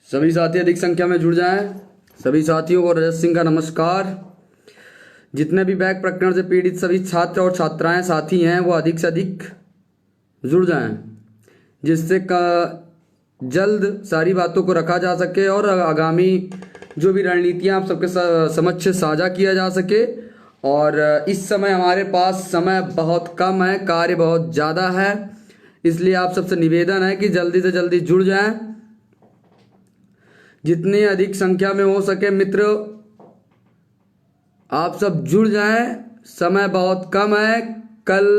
सभी साथी अधिक संख्या में जुड़ जाएं। सभी साथियों को रजत सिंह का नमस्कार। जितने भी बैक प्रकरण से पीड़ित सभी छात्र और छात्राएं साथी हैं वो अधिक से अधिक जुड़ जाएं, जिससे जल्द सारी बातों को रखा जा सके और आगामी जो भी रणनीतियां आप सबके समक्ष साझा किया जा सके। और इस समय हमारे पास समय बहुत कम है, कार्य बहुत ज़्यादा है, इसलिए आप सबसे निवेदन है कि जल्दी से जल्दी जुड़ जाएं। जितनी अधिक संख्या में हो सके मित्र आप सब जुड़ जाएं। समय बहुत कम है। कल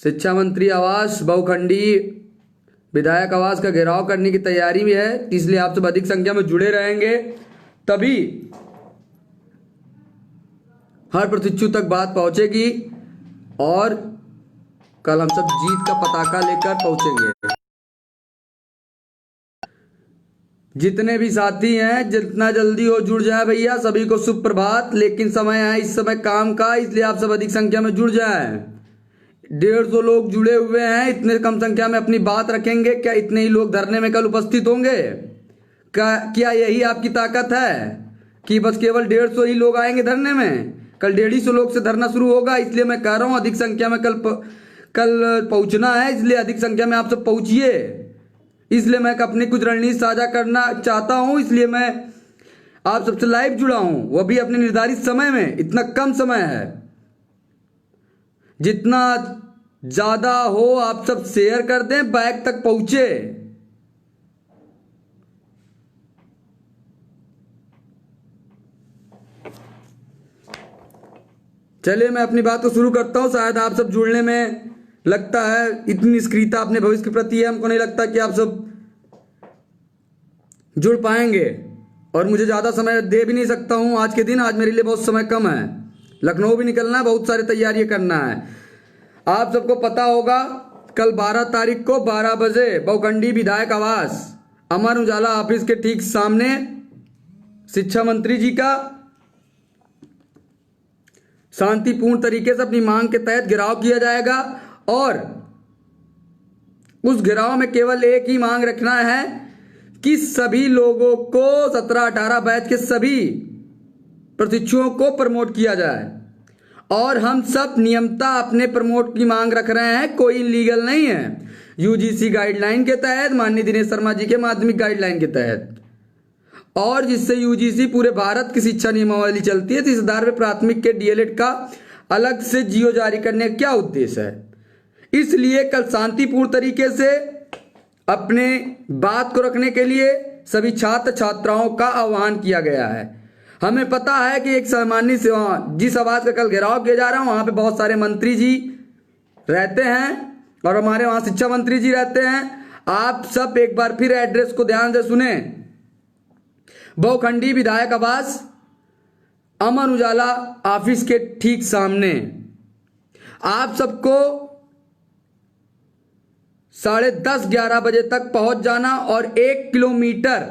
शिक्षा मंत्री आवास, बहुखंडी विधायक आवास का घेराव करने की तैयारी भी है, इसलिए आप सब अधिक संख्या में जुड़े रहेंगे, तभी हर प्रशिक्षु तक बात पहुंचेगी और कल हम सब जीत का पताका लेकर पहुंचेंगे। जितने भी साथी हैं जितना जल्दी हो जुड़ जाए भैया। सभी को सुप्रभात। लेकिन समय है इस समय काम का, इसलिए आप सब अधिक संख्या में जुड़ जाएं। 150 लोग जुड़े हुए हैं, इतने कम संख्या में अपनी बात रखेंगे क्या? इतने ही लोग धरने में कल उपस्थित होंगे क्या यही आपकी ताकत है कि बस केवल 150 ही लोग आएंगे धरने में? कल 150 लोग से धरना शुरू होगा, इसलिए मैं कह रहा हूं अधिक संख्या में कल पहुंचना है, इसलिए अधिक संख्या में आप सब पहुंचिए। इसलिए मैं अपनी कुछ रणनीति साझा करना चाहता हूं, इसलिए मैं आप सबसे लाइव जुड़ा हूं, वो भी अपने निर्धारित समय में। इतना कम समय है, जितना ज्यादा हो आप सब शेयर कर दें, बैक तक पहुंचे। चलिए मैं अपनी बात को शुरू करता हूं। शायद आप सब जुड़ने में लगता है इतनी निष्क्रियता अपने भविष्य के प्रति है, हमको नहीं लगता कि आप सब जुड़ पाएंगे, और मुझे ज़्यादा समय दे भी नहीं सकता हूं आज के दिन। आज मेरे लिए बहुत समय कम है, लखनऊ भी निकलना है, बहुत सारी तैयारियां करना है। आप सबको पता होगा कल 12 तारीख को 12 बजे बहुखंडी विधायक आवास अमर उजाला ऑफिस के ठीक सामने शिक्षा मंत्री जी का शांतिपूर्ण तरीके से अपनी मांग के तहत घेराव किया जाएगा। और उस घेराव में केवल एक ही मांग रखना है कि सभी लोगों को 17-18 बैच के सभी प्रशिक्षुओं को प्रमोट किया जाए। और हम सब नियमता अपने प्रमोट की मांग रख रहे हैं, कोई इलीगल नहीं है। यूजीसी गाइडलाइन के तहत, माननीय दिनेश शर्मा जी के माध्यमिक गाइडलाइन के तहत, और जिससे यूजीसी पूरे भारत की शिक्षा नियमावली चलती है, तो इस आधार पर प्राथमिक के डीएलएड का अलग से जीओ जारी करने का क्या उद्देश्य है? इसलिए कल शांतिपूर्ण तरीके से अपने बात को रखने के लिए सभी छात्र छात्राओं का आह्वान किया गया है। हमें पता है कि एक सामान्य सेवा जिस आवास का कल घेराव किया जा रहा है, वहां पे बहुत सारे मंत्री जी रहते हैं और हमारे वहां शिक्षा मंत्री जी रहते हैं। आप सब एक बार फिर एड्रेस को ध्यान से सुने। बहुखंडी विधायक आवास अमर उजाला ऑफिस के ठीक सामने। आप सबको 10:30-11 बजे तक पहुंच जाना और 1 किलोमीटर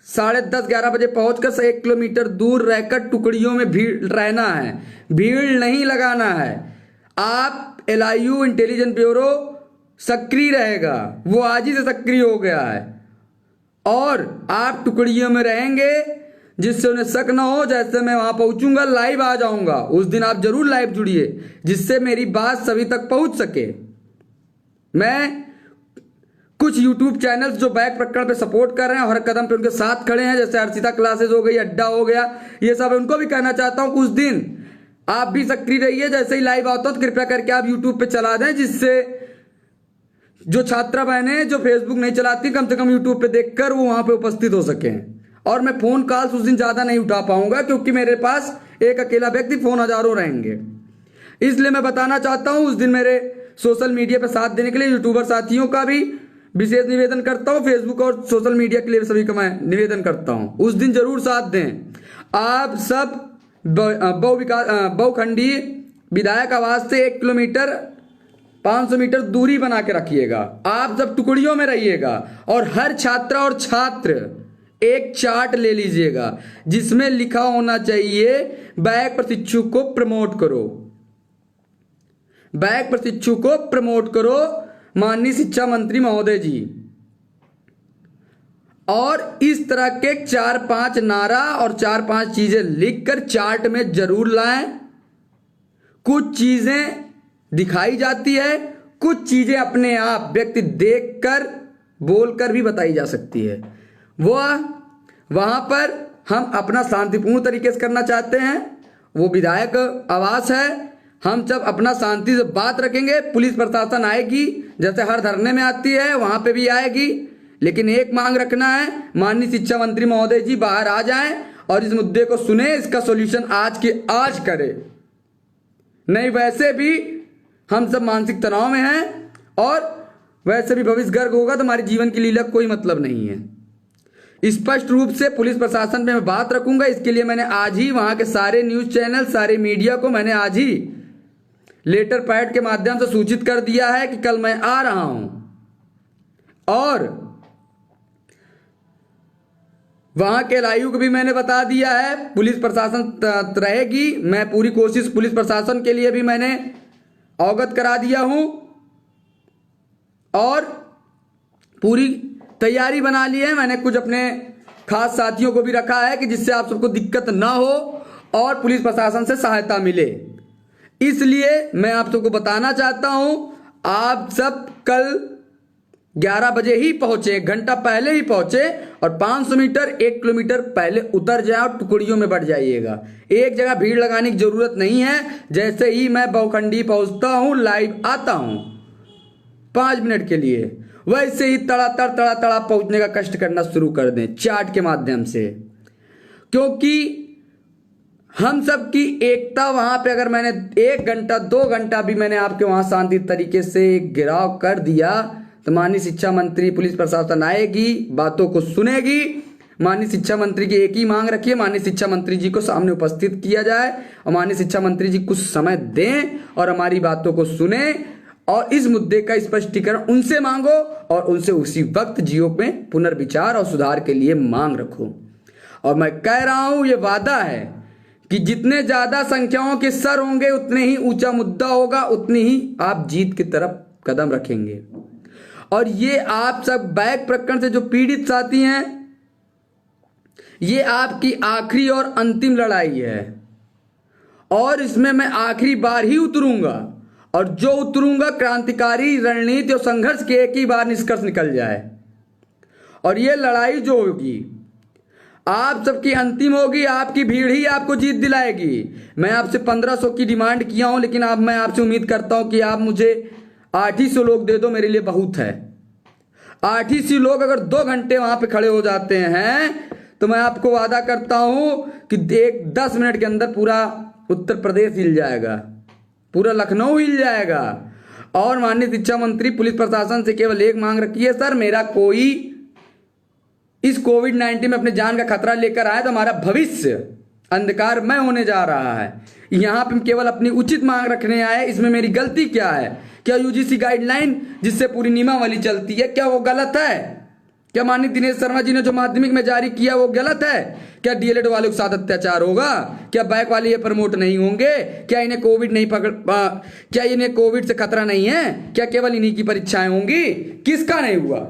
10:30-11 बजे पहुंचकर 1 किलोमीटर दूर रहकर टुकड़ियों में भीड़ रहना है, भीड़ नहीं लगाना है। आप एलआईयू इंटेलिजेंस ब्यूरो सक्रिय रहेगा, वो आज ही से सक्रिय हो गया है, और आप टुकड़ियों में रहेंगे जिससे उन्हें शक ना हो। जैसे मैं वहां पहुंचूंगा लाइव आ जाऊंगा, उस दिन आप जरूर लाइव जुड़िए, जिससे मेरी बात सभी तक पहुंच सके। मैं कुछ YouTube चैनल्स जो बैक प्रकरण पे सपोर्ट कर रहे हैं, हर कदम पे उनके साथ खड़े हैं, जैसे अर्चिता क्लासेस हो गई, अड्डा हो गया, ये सब उनको भी कहना चाहता हूं कुछ दिन आप भी सक्रिय रहिए। जैसे ही लाइव आता हो तो कृपया करके आप YouTube पे चला दें, जिससे जो छात्रा बहनें जो फेसबुक नहीं चलाती, कम से कम YouTube पे देखकर वो वहां पे उपस्थित हो सकें। और मैं फोन कॉल्स उस दिन ज्यादा नहीं उठा पाऊंगा, क्योंकि मेरे पास एक अकेला व्यक्ति, फोन हजारों रहेंगे। इसलिए मैं बताना चाहता हूं उस दिन मेरे सोशल मीडिया पर साथ देने के लिए यूट्यूबर साथियों का भी विशेष निवेदन करता हूं, फेसबुक और सोशल मीडिया के लिए सभी का मैं निवेदन करता हूं, उस दिन जरूर साथ दें। आप सब बहुखंडी विधायक आवास से 1 किलोमीटर 500 मीटर दूरी बना के रखिएगा। आप सब टुकड़ियों में रहिएगा और हर छात्रा और छात्र एक चार्ट ले लीजिएगा, जिसमें लिखा होना चाहिए बैक प्रशिक्षु को प्रमोट करो, बैक प्रशिक्षु को प्रमोट करो माननीय शिक्षा मंत्री महोदय जी। और इस तरह के 4-5 नारा और 4-5 चीजें लिखकर चार्ट में जरूर लाएं। कुछ चीजें दिखाई जाती है, कुछ चीजें अपने आप व्यक्ति देखकर बोलकर भी बताई जा सकती है। वहां पर हम अपना शांतिपूर्ण तरीके से करना चाहते हैं, वो विधायक आवास है। हम जब अपना शांति से बात रखेंगे, पुलिस प्रशासन आएगी, जैसे हर धरने में आती है वहां पे भी आएगी, लेकिन एक मांग रखना है, माननीय शिक्षा मंत्री महोदय जी बाहर आ जाएं और इस मुद्दे को सुने, इसका सॉल्यूशन आज के आज करे। नहीं वैसे भी हम सब मानसिक तनाव में हैं और वैसे भी भविष्य गर्ग होगा तो हमारे जीवन की लीला कोई मतलब नहीं है। स्पष्ट रूप से पुलिस प्रशासन पे मैं बात रखूंगा। इसके लिए मैंने आज ही वहां के सारे न्यूज चैनल, सारे मीडिया को मैंने आज ही लेटर पैड के माध्यम से सूचित कर दिया है कि कल मैं आ रहा हूं और वहां के एलआईयू को भी मैंने बता दिया है, पुलिस प्रशासन रहेगी। मैं पूरी कोशिश पुलिस प्रशासन के लिए भी मैंने अवगत करा दिया हूं और पूरी तैयारी बना ली है। मैंने कुछ अपने खास साथियों को भी रखा है कि जिससे आप सबको दिक्कत ना हो और पुलिस प्रशासन से सहायता मिले। इसलिए मैं आप सबको बताना चाहता हूं, आप सब कल 11 बजे ही पहुंचे, 1 घंटा पहले ही पहुंचे और 500 मीटर 1 किलोमीटर पहले उतर जाए और टुकड़ियों में बढ़ जाइएगा। एक जगह भीड़ लगाने की जरूरत नहीं है। जैसे ही मैं बहुखंडी पहुंचता हूं, लाइव आता हूं 5 मिनट के लिए, वैसे ही तड़ा पहुंचने का कष्ट करना शुरू कर दें चार्ट के माध्यम से, क्योंकि हम सब की एकता वहां पे अगर मैंने 1 घंटा 2 घंटा भी मैंने आपके वहां शांति तरीके से गिराव कर दिया तो माननीय शिक्षा मंत्री, पुलिस प्रशासन आएगी, बातों को सुनेगी। माननीय शिक्षा मंत्री की एक ही मांग रखिए, माननीय शिक्षा मंत्री जी को सामने उपस्थित किया जाए और माननीय शिक्षा मंत्री जी कुछ समय दें और हमारी बातों को सुने और इस मुद्दे का स्पष्टीकरण उनसे मांगो और उनसे उसी वक्त जियो में पुनर्विचार और सुधार के लिए मांग रखो। और मैं कह रहा हूं, ये वादा है कि जितने ज्यादा संख्याओं के सर होंगे उतने ही ऊंचा मुद्दा होगा, उतनी ही आप जीत की तरफ कदम रखेंगे। और ये आप सब बैक प्रकरण से जो पीड़ित साथी हैं, ये आपकी आखिरी और अंतिम लड़ाई है और इसमें मैं आखिरी बार ही उतरूंगा और जो उतरूंगा क्रांतिकारी रणनीति और संघर्ष के एक ही बार निष्कर्ष निकल जाए। और ये लड़ाई जो होगी आप सबकी अंतिम होगी, आपकी भीड़ ही आपको जीत दिलाएगी। मैं आपसे 1500 की डिमांड किया हूं, लेकिन अब मैं आपसे उम्मीद करता हूं कि आप मुझे 800 लोग दे दो, मेरे लिए बहुत है। 800 लोग अगर 2 घंटे वहां पे खड़े हो जाते हैं तो मैं आपको वादा करता हूं कि 10 मिनट के अंदर पूरा उत्तर प्रदेश हिल जाएगा, पूरा लखनऊ हिल जाएगा। और माननीय शिक्षा मंत्री, पुलिस प्रशासन से केवल एक मांग रखी है, सर मेरा कोई इस कोविड-19 में अपने जान का खतरा लेकर आए तो हमारा भविष्य अंधकारमय होने जा रहा है। यहां पे हम केवल अपनी उचित मांग रखने आए, इसमें मेरी गलती क्या है? क्या यूजीसी गाइडलाइन जिससे पूरी नियमावली चलती है, क्या वो गलत है? क्या माननीय दिनेश शर्मा जी ने जो माध्यमिक में जारी किया वो गलत है? क्या डीएलएड वालों के साथ अत्याचार होगा? क्या बैक वाले ये प्रमोट नहीं होंगे? क्या इन्हें कोविड नहीं क्या इन्हें कोविड से खतरा नहीं है? क्या केवल इन्हीं की परीक्षाएं होंगी? किसका नहीं हुआ?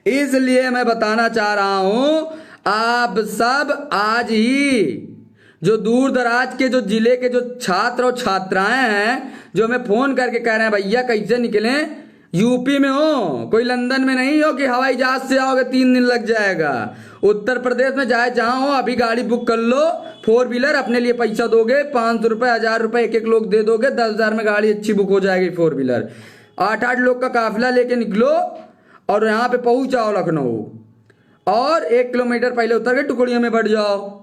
इसलिए मैं बताना चाह रहा हूं, आप सब आज ही जो दूर दराज के जो जिले के जो छात्र और छात्राएं हैं, जो हमें फोन करके कह रहे हैं भैया कैसे निकले, यूपी में हो, कोई लंदन में नहीं हो कि हवाई जहाज से आओगे 3 दिन लग जाएगा। उत्तर प्रदेश में जाए जहां हो, अभी गाड़ी बुक कर लो, 4 व्हीलर, अपने लिए पैसा दोगे 500 रुपए 1000 रुपए एक लोग दे दोगे, 10,000 में गाड़ी अच्छी बुक हो जाएगी 4 व्हीलर। 8-8 लोग का काफिला लेके निकलो और यहाँ पे पहुंच जाओ लखनऊ और 1 किलोमीटर पहले उतर के टुकड़ियों में बढ़ जाओ।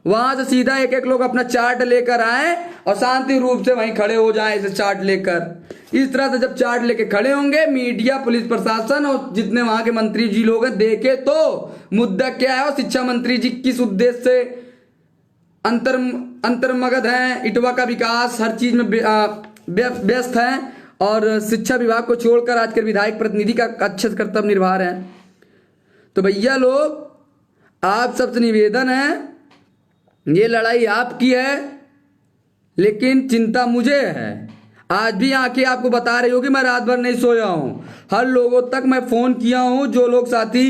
वहां से सीधा एक लोग अपना चार्ट लेकर आए और शांति रूप से वहीं खड़े हो जाए इसे चार्ट लेकर। इस तरह से जब चार्ट लेके खड़े होंगे, मीडिया, पुलिस प्रशासन और जितने वहां के मंत्री जी लोग देखे तो मुद्दा क्या है और शिक्षा मंत्री जी किस उद्देश्य से अंतर्मगध हैं, इटवा का विकास हर चीज में व्यस्त हैं और शिक्षा विभाग को छोड़कर आजकल विधायक प्रतिनिधि का अच्छे से कर्तव्य निर्वाह रहे हैं। तो भैया लोग, आप सबसे निवेदन है, ये लड़ाई आपकी है लेकिन चिंता मुझे है। आज भी आंखें आपको बता रही होगी मैं रात भर नहीं सोया हूं। हर लोगों तक मैं फोन किया हूं, जो लोग साथी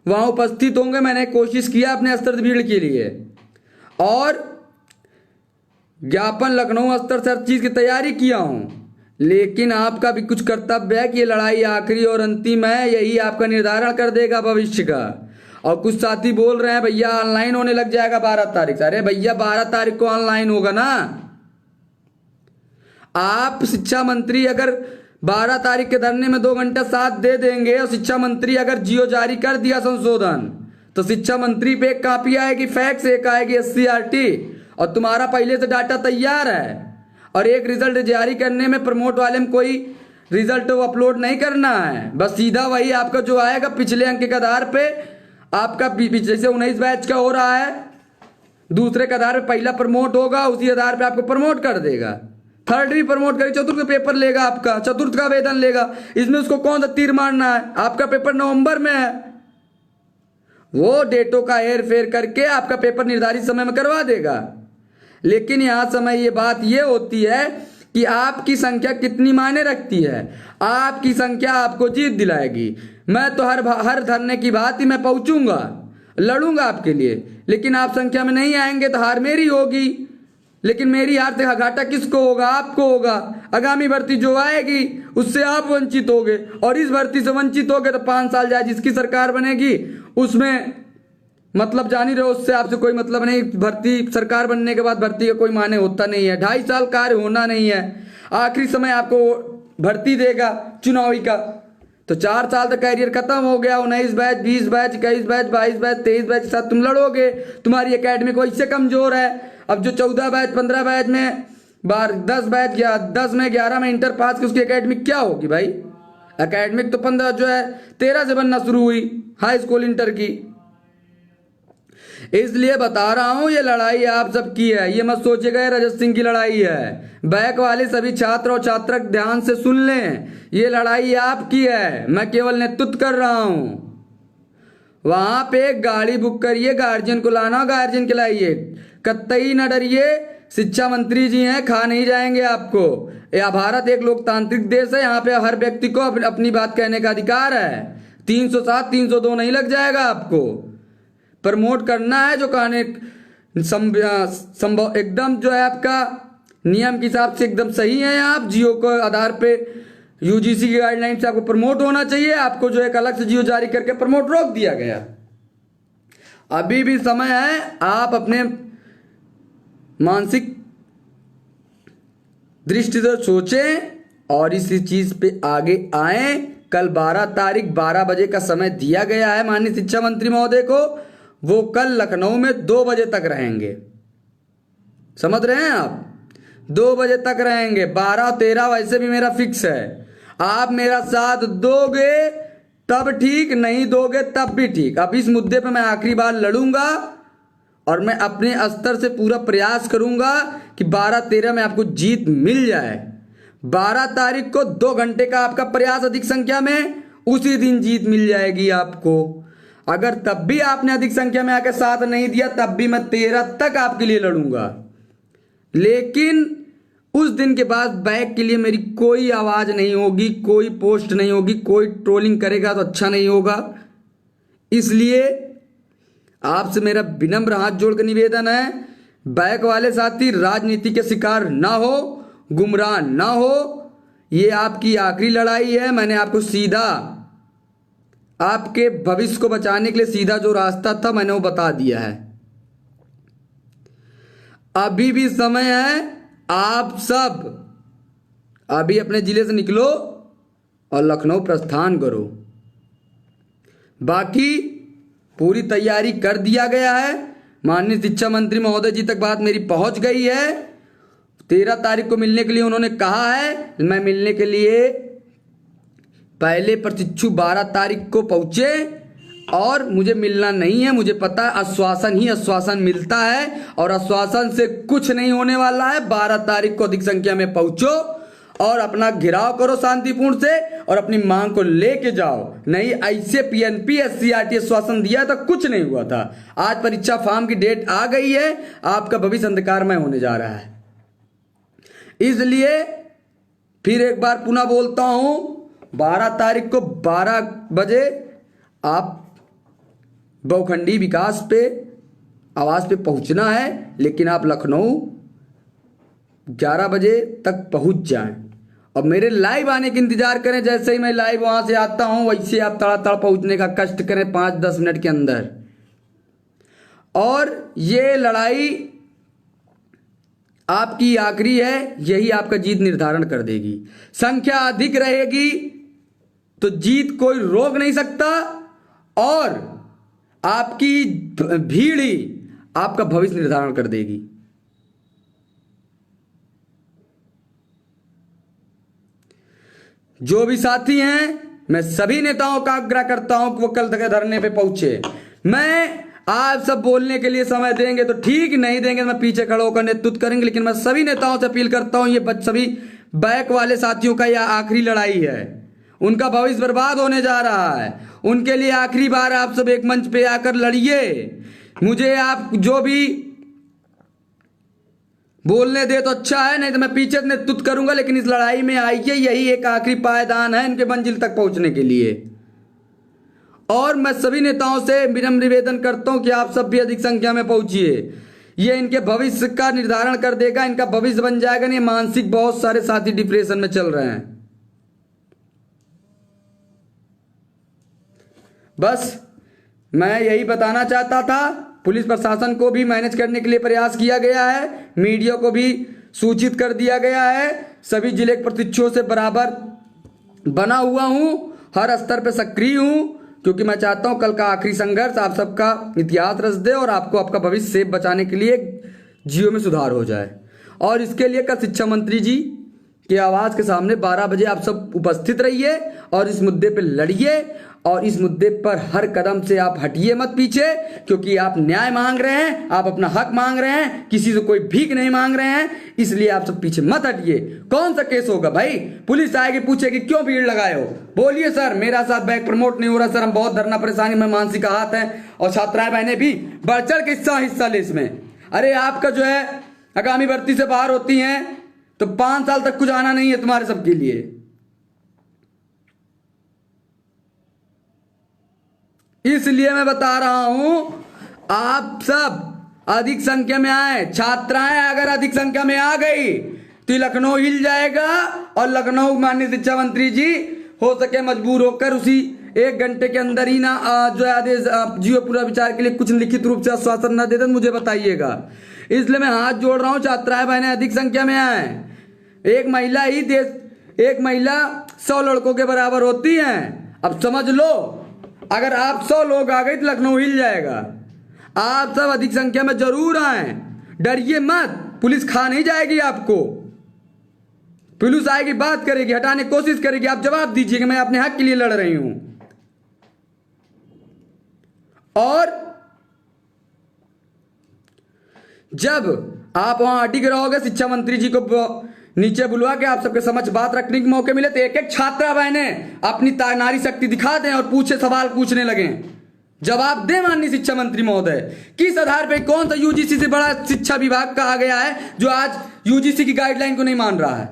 वहां उपस्थित होंगे, मैंने कोशिश किया अपने स्तर भीड़ के लिए, और ज्ञापन लखनऊ स्तर से हर चीज की तैयारी किया हूं। लेकिन आपका भी कुछ कर्तव्य है कि ये लड़ाई आखिरी और अंतिम है, यही आपका निर्धारण कर देगा भविष्य का। और कुछ साथी बोल रहे हैं भैया ऑनलाइन होने लग जाएगा 12 तारीख से। अरे भैया 12 तारीख को ऑनलाइन होगा ना। आप शिक्षा मंत्री अगर 12 तारीख के धरने में 2 घंटा साथ दे देंगे, और शिक्षा मंत्री अगर जियो जारी कर दिया संशोधन, तो शिक्षा मंत्री पे एक कॉपी आएगी फैक्स, एक आएगी SCRT, और तुम्हारा पहले से डाटा तैयार है। और एक रिजल्ट जारी करने में प्रमोट वाले में कोई रिजल्ट अपलोड नहीं करना है, बस सीधा वही आपका जो आएगा पिछले अंक के आधार पे आपका, जैसे 19 बैच का हो रहा है, दूसरे के आधार पे पहला प्रमोट होगा, उसी आधार पे आपको प्रमोट कर देगा। थर्ड भी प्रमोट करेगा, चतुर्थ का पेपर लेगा, आपका चतुर्थ का वेतन लेगा। इसमें उसको कौन सा तीर मारना है? आपका पेपर नवंबर में है, वो डेटों का हेर फेर करके आपका पेपर निर्धारित समय में करवा देगा। लेकिन यहां समय ये बात ये होती है कि आपकी संख्या कितनी मायने रखती है। आपकी संख्या आपको जीत दिलाएगी। मैं तो हर धरने की बात ही मैं पहुंचूंगा, लड़ूंगा आपके लिए, लेकिन आप संख्या में नहीं आएंगे तो हार मेरी होगी। लेकिन मेरी हार से घाटा किसको होगा? आपको होगा। आगामी भर्ती जो आएगी उससे आप वंचित होगे, और इस भर्ती से वंचित होगे तो 5 साल जाए जिसकी सरकार बनेगी उसमें मतलब जान ही रहे, उससे आपसे कोई मतलब नहीं। भर्ती सरकार बनने के बाद भर्ती का कोई माने होता नहीं है। 2.5 साल कार्य होना नहीं है, आखिरी समय आपको भर्ती देगा चुनावी का, तो 4 साल तक कैरियर खत्म हो गया। 19 batch, 20 batch, 21 batch, 22 batch, 23 batch के साथ तुम लड़ोगे। तुम्हारी एकेडमी को इससे कमजोर है। अब जो 14 बैच, 15 बैच में 10 बैच या 10 में 11 में इंटर पास की, उसकी एकेडमिक क्या होगी भाई? एकेडमिक तो 15 जो है 13 से बनना शुरू हुई हाई स्कूल इंटर की। इसलिए बता रहा हूं ये लड़ाई आप सबकी है, ये मत सोचिएगा रजत सिंह की लड़ाई है। बैक वाले सभी छात्र और छात्रक ध्यान से सुन लें, ये लड़ाई आपकी है, मैं केवल नेतृत्व कर रहा हूं। वहां पे एक गाड़ी बुक करिए, गार्जियन को लाना, गार्जियन के लाइए, कतई न डरिए। शिक्षा मंत्री जी हैं, खा नहीं जाएंगे आपको। यह भारत एक लोकतांत्रिक देश है, यहाँ पे हर व्यक्ति को अपनी बात कहने का अधिकार है। 307, 302 नहीं लग जाएगा आपको। प्रमोट करना है जो कहने संभव एकदम जो है आपका नियम के हिसाब से एकदम सही है। आप जियो को आधार पे UGC की गाइडलाइन से आपको प्रमोट होना चाहिए। आपको जो एक अलग से जियो जारी करके प्रमोट रोक दिया गया। अभी भी समय है, आप अपने मानसिक दृष्टि से सोचें और इसी चीज पे आगे आए। कल 12 तारीख 12 बजे का समय दिया गया है माननीय शिक्षा मंत्री महोदय को, वो कल लखनऊ में 2 बजे तक रहेंगे। समझ रहे हैं आप? 2 बजे तक रहेंगे। 12 13 वैसे भी मेरा फिक्स है। आप मेरा साथ दोगे तब ठीक, नहीं दोगे तब भी ठीक। अब इस मुद्दे पे मैं आखिरी बार लड़ूंगा और मैं अपने स्तर से पूरा प्रयास करूंगा कि 12-13 में आपको जीत मिल जाए। 12 तारीख को 2 घंटे का आपका प्रयास अधिक संख्या में, उसी दिन जीत मिल जाएगी आपको। अगर तब भी आपने अधिक संख्या में आकर साथ नहीं दिया तब भी मैं 13 तक आपके लिए लड़ूंगा। लेकिन उस दिन के बाद बैक के लिए मेरी कोई आवाज नहीं होगी, कोई पोस्ट नहीं होगी, कोई ट्रोलिंग करेगा तो अच्छा नहीं होगा। इसलिए आपसे मेरा विनम्र हाथ जोड़ कर निवेदन है, बैक वाले साथी राजनीति के शिकार ना हो, गुमराह ना हो। ये आपकी आखिरी लड़ाई है। मैंने आपको सीधा आपके भविष्य को बचाने के लिए सीधा जो रास्ता था मैंने वो बता दिया है। अभी भी समय है, आप सब अभी अपने जिले से निकलो और लखनऊ प्रस्थान करो। बाकी पूरी तैयारी कर दिया गया है। माननीय शिक्षा मंत्री महोदय जी तक बात मेरी पहुंच गई है। 13 तारीख को मिलने के लिए उन्होंने कहा है। मैं मिलने के लिए पहले प्रशिक्षु 12 तारीख को पहुंचे और मुझे मिलना नहीं है। मुझे पता है आश्वासन ही आश्वासन मिलता है और आश्वासन से कुछ नहीं होने वाला है। 12 तारीख को अधिक संख्या में पहुंचो और अपना घेराव करो शांतिपूर्ण से और अपनी मांग को लेके जाओ। नहीं ऐसे PNP SCRT आश्वासन दिया था, कुछ नहीं हुआ था। आज परीक्षा फॉर्म की डेट आ गई है, आपका भविष्य अंधकारमय होने जा रहा है। इसलिए फिर एक बार पुनः बोलता हूं, 12 तारीख को 12 बजे आप बहुखंडी विकास पे आवास पे पहुंचना है, लेकिन आप लखनऊ 11 बजे तक पहुंच जाएं और मेरे लाइव आने का इंतजार करें। जैसे ही मैं लाइव वहां से आता हूं वैसे आप तड़ातड़ पहुंचने का कष्ट करें 5-10 मिनट के अंदर। और ये लड़ाई आपकी आखिरी है, यही आपका जीत निर्धारण कर देगी। संख्या अधिक रहेगी तो जीत कोई रोक नहीं सकता और आपकी भीड़ ही आपका भविष्य निर्धारण कर देगी। जो भी साथी हैं, मैं सभी नेताओं का आग्रह करता हूं कि वो कल तक धरने पे पहुंचे। मैं आप सब बोलने के लिए समय देंगे तो ठीक, नहीं देंगे तो मैं पीछे खड़ा होकर नेतृत्व करेंगे, लेकिन मैं सभी नेताओं से अपील करता हूं, ये सभी बैक वाले साथियों का यह आखिरी लड़ाई है। उनका भविष्य बर्बाद होने जा रहा है। उनके लिए आखिरी बार आप सब एक मंच पे आकर लड़िए। मुझे आप जो भी बोलने दे तो अच्छा है, नहीं तो मैं पीछे नेतृत्व करूंगा, लेकिन इस लड़ाई में आइए, यही एक आखिरी पायदान है इनके मंजिल तक पहुंचने के लिए। और मैं सभी नेताओं से विनम्र निवेदन करता हूं कि आप सब भी अधिक संख्या में पहुंचिए। ये इनके भविष्य का निर्धारण कर देगा, इनका भविष्य बन जाएगा। नहीं, मानसिक बहुत सारे साथी डिप्रेशन में चल रहे हैं। बस मैं यही बताना चाहता था। पुलिस प्रशासन को भी मैनेज करने के लिए प्रयास किया गया है, मीडिया को भी सूचित कर दिया गया है। सभी जिले के प्रशिक्षुओं से बराबर बना हुआ हूं, हर स्तर पे सक्रिय हूं, क्योंकि मैं चाहता हूं कल का आखिरी संघर्ष आप सबका इतिहास रच दे और आपको आपका भविष्य सेफ बचाने के लिए जियो में सुधार हो जाए। और इसके लिए कल शिक्षा मंत्री जी के आवाज के सामने 12 बजे आप सब उपस्थित रहिए और इस मुद्दे पे लड़िए। और इस मुद्दे पर हर कदम से आप हटिए मत पीछे, क्योंकि आप न्याय मांग रहे हैं, आप अपना हक मांग रहे हैं, किसी से कोई भीख नहीं मांग रहे हैं। इसलिए आप सब पीछे मत हटिए। कौन सा केस होगा भाई? पुलिस आएगी पूछेगी क्यों भीड़ लगाए हो, बोलिए सर मेरा साथ बैक प्रमोट नहीं हो रहा सर, हम बहुत धरना परेशानी में, मानसिक हाथ है। और छात्राएं बहनें भी बढ़ चढ़ के हिस्सा ले इसमें। अरे आपका जो है आगामी भर्ती से बाहर होती हैं तो 5 साल तक कुछ आना नहीं है तुम्हारे सबके लिए। इसलिए मैं बता रहा हूं आप सब अधिक संख्या में आए। छात्राएं अगर अधिक संख्या में आ गई तो लखनऊ हिल जाएगा और लखनऊ माननीय शिक्षा मंत्री जी हो सके मजबूर होकर उसी 1 घंटे के अंदर ही ना जो है आदेश जियो पूरा विचार के लिए कुछ लिखित रूप से आश्वासन न दे दें, मुझे बताइएगा। इसलिए मैं हाथ जोड़ रहा हूं, छात्राएं बहनें अधिक संख्या में आए। एक महिला 100 लड़कों के बराबर होती है। अब समझ लो, अगर आप 100 लोग आ गए तो लखनऊ हिल जाएगा। आप सब अधिक संख्या में जरूर आए, डरिए मत, पुलिस खा नहीं जाएगी आपको। पुलिस आएगी, बात करेगी, हटाने की कोशिश करेगी, आप जवाब दीजिए कि मैं अपने हक के लिए लड़ रही हूं। और जब आप वहां अटिक रहोगे, शिक्षा मंत्री जी को नीचे बुलवा के आप सबके समक्ष बात रखने के मौके मिले तो एक एक छात्रा बहनें अपनी नारी शक्ति दिखा दें और सवाल पूछने लगे। जवाब दे माननीय शिक्षा मंत्री महोदय, किस आधार पे कौन सा यूजीसी से बड़ा शिक्षा विभाग का आ गया है जो आज यूजीसी की गाइडलाइन को नहीं मान रहा है?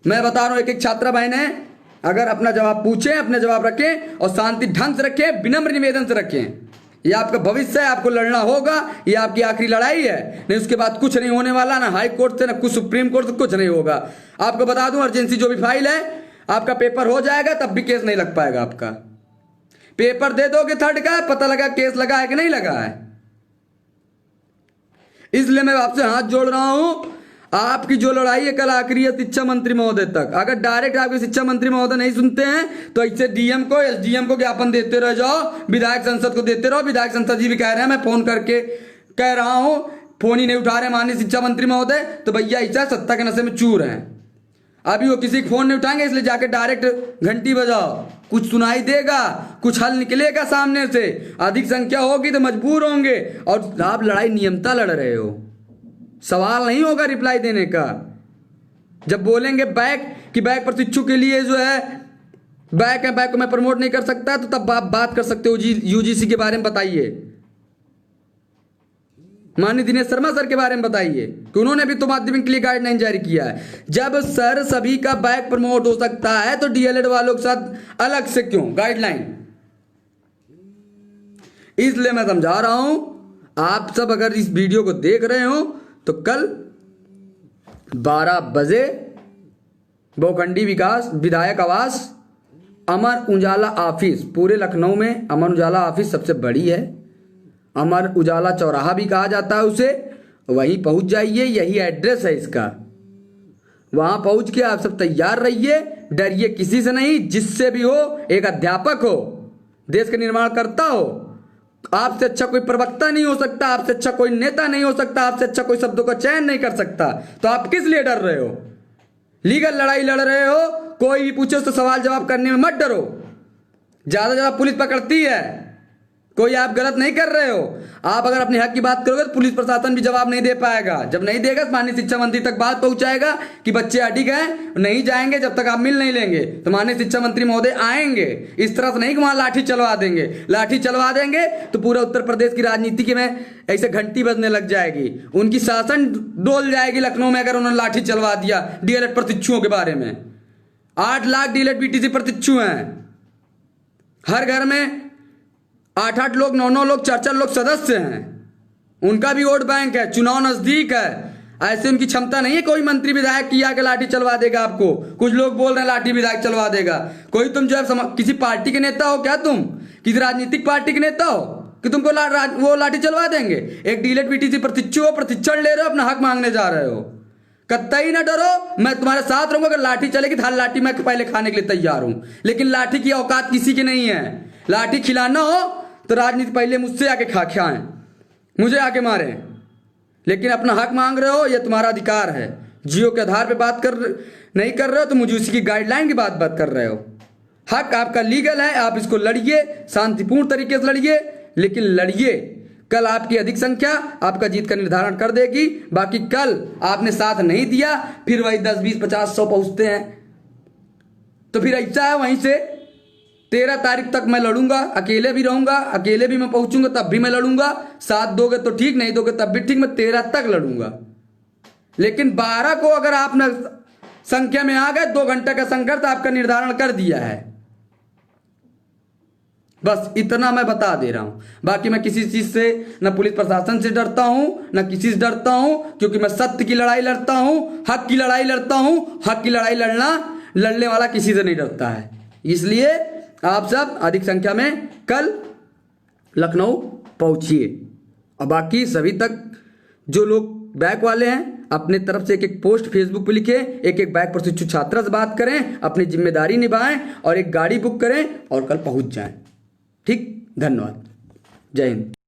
मैं बता रहा हूं, एक एक छात्रा बहनें अगर अपना जवाब पूछें, अपने जवाब रखें और शांति ढंग से रखें, विनम्र निवेदन से रखें। ये आपका भविष्य है, आपको लड़ना होगा, ये आपकी आखिरी लड़ाई है। नहीं उसके बाद कुछ नहीं होने वाला, ना हाई कोर्ट से ना कुछ सुप्रीम कोर्ट से कुछ नहीं होगा। आपको बता दूं, अर्जेंसी जो भी फाइल है, आपका पेपर हो जाएगा तब भी केस नहीं लग पाएगा। आपका पेपर दे दोगे 3rd का, पता लगा केस लगा है कि नहीं लगा है। इसलिए मैं आपसे हाथ जोड़ रहा हूं, आपकी जो लड़ाई है कल आखिरी है शिक्षा मंत्री महोदय तक। अगर डायरेक्ट आपके शिक्षा मंत्री महोदय नहीं सुनते हैं तो ऐसे डीएम को, एसडीएम को ज्ञापन देते रह जाओ, विधायक संसद को देते रहो। विधायक संसद जी भी कह रहे हैं, मैं फोन करके कह रहा हूं, फोन ही नहीं उठा रहे माननीय शिक्षा मंत्री महोदय, तो भैया ऐसा सत्ता के नशे में चूर हैं। अभी वो किसी फोन नहीं उठाएंगे, इसलिए जाके डायरेक्ट घंटी बजाओ, कुछ सुनाई देगा, कुछ हल निकलेगा सामने से। अधिक संख्या होगी तो मजबूर होंगे। और आप लड़ाई नियमता लड़ रहे हो, सवाल नहीं होगा रिप्लाई देने का। जब बोलेंगे बैक कि बैक प्रशिक्षु के लिए जो है बैक है, बैक को मैं प्रमोट नहीं कर सकता, तो तब आप बात कर सकते हो यूजीसी के बारे में, बताइए। माननीय दिनेश शर्मा सर के बारे में बताइए कि उन्होंने भी तो माध्यमिक के लिए गाइडलाइन जारी किया है। जब सर सभी का बैक प्रमोट हो सकता है तो डीएलएड वालों के साथ अलग से क्यों गाइडलाइन? इसलिए मैं समझा रहा हूं, आप सब अगर इस वीडियो को देख रहे हो तो कल 12 बजे भोखंडी विकास विधायक आवास अमर उजाला ऑफिस, पूरे लखनऊ में अमर उजाला ऑफिस सबसे बड़ी है, अमर उजाला चौराहा भी कहा जाता है उसे, वहीं पहुंच जाइए। यही एड्रेस है इसका। वहां पहुंच के आप सब तैयार रहिए, डरिए किसी से नहीं। जिससे भी हो, एक अध्यापक हो, देश का निर्माण करता हो, आपसे अच्छा कोई प्रवक्ता नहीं हो सकता, आपसे अच्छा कोई नेता नहीं हो सकता, आपसे अच्छा कोई शब्दों का चयन नहीं कर सकता। तो आप किस लिए डर रहे हो? लीगल लड़ाई लड़ रहे हो, कोई भी पूछे तो सवाल जवाब करने में मत डरो। ज्यादा ज्यादा पुलिस पकड़ती है, कोई आप गलत नहीं कर रहे हो। आप अगर अपने हक की बात करोगे तो पुलिस प्रशासन भी जवाब नहीं दे पाएगा। जब नहीं देगा तो माननीय शिक्षा मंत्री तक बात पहुंचाएगा कि बच्चे अटक गए, नहीं जाएंगे जब तक आप मिल नहीं लेंगे। तो माननीय शिक्षा मंत्री महोदय आएंगे, इस तरह से नहीं कि वहां लाठी चलवा देंगे। लाठी चलवा देंगे तो पूरा उत्तर प्रदेश की राजनीति में ऐसे घंटी बजने लग जाएगी, उनकी शासन डोल जाएगी लखनऊ में अगर उन्होंने लाठी चलवा दिया डीएलएड प्रशिक्षुओं के बारे में। 8 लाख डीएलएड बीटीसी प्रशिक्षु हैं, हर घर में 8-8 लोग, 9-9 लोग, 4-4 लोग सदस्य हैं, उनका भी वोट बैंक है, चुनाव नजदीक है। ऐसे उनकी क्षमता नहीं है कोई मंत्री विधायक की आके लाठी चलवा देगा आपको। कुछ लोग बोल रहे हैं लाठी विधायक चलवा देगा। कोई तुम जो है किसी पार्टी के नेता हो क्या? तुम किसी राजनीतिक पार्टी के नेता हो कि तुमको वो लाठी चलवा देंगे? एक डीएलएड बीटीसी प्रशिक्षु हो, प्रशिक्षण ले रहे हो, अपना हक मांगने जा रहे हो। कतई ना डरो, मैं तुम्हारे साथ रहूंगा। अगर लाठी चलेगी तो लाठी मैं पहले खाने के लिए तैयार हूं, लेकिन लाठी की औकात किसी की नहीं है। लाठी खिलाना हो तो राजनीति पहले मुझसे आके खाएं, मुझे आके मारें, लेकिन अपना हक मांग रहे हो, यह तुम्हारा अधिकार है। जियो के आधार पे बात नहीं कर रहे हो तो मुझे उसी की गाइडलाइन की बात कर रहे हो। हक आपका लीगल है, आप इसको लड़िए, शांतिपूर्ण तरीके से लड़िए, लेकिन लड़िए। कल आपकी अधिक संख्या आपका जीत का निर्धारण कर देगी। बाकी कल आपने साथ नहीं दिया, फिर वही 10, 20, 50, 100 पहुंचते हैं, तो फिर ऐसा है वहीं से 13 तारीख तक मैं लड़ूंगा, अकेले भी रहूंगा, अकेले भी मैं पहुंचूंगा तब भी मैं लड़ूंगा। साथ दोगे तो ठीक, नहीं दोगे तब भी ठीक, मैं 13 तक लड़ूंगा। लेकिन 12 को अगर आपने संख्या में आ गए, 2 घंटे का संघर्ष आपका निर्धारण कर दिया है। बस इतना मैं बता दे रहा हूं। बाकी मैं किसी चीज से, न पुलिस प्रशासन से डरता हूं, न किसी से डरता हूं, क्योंकि मैं सत्य की लड़ाई लड़ता हूं, हक की लड़ाई लड़ता हूं। हक की लड़ाई लड़ने वाला किसी से नहीं डरता है। इसलिए आप सब अधिक संख्या में कल लखनऊ पहुंचिए। और बाकी सभी तक जो लोग बैक वाले हैं, अपने तरफ से एक पोस्ट फेसबुक पे लिखे, एक बैक प्रशिक्षु छात्रा से बात करें, अपनी जिम्मेदारी निभाएं और एक गाड़ी बुक करें और कल पहुंच जाएं। ठीक, धन्यवाद, जय हिंद।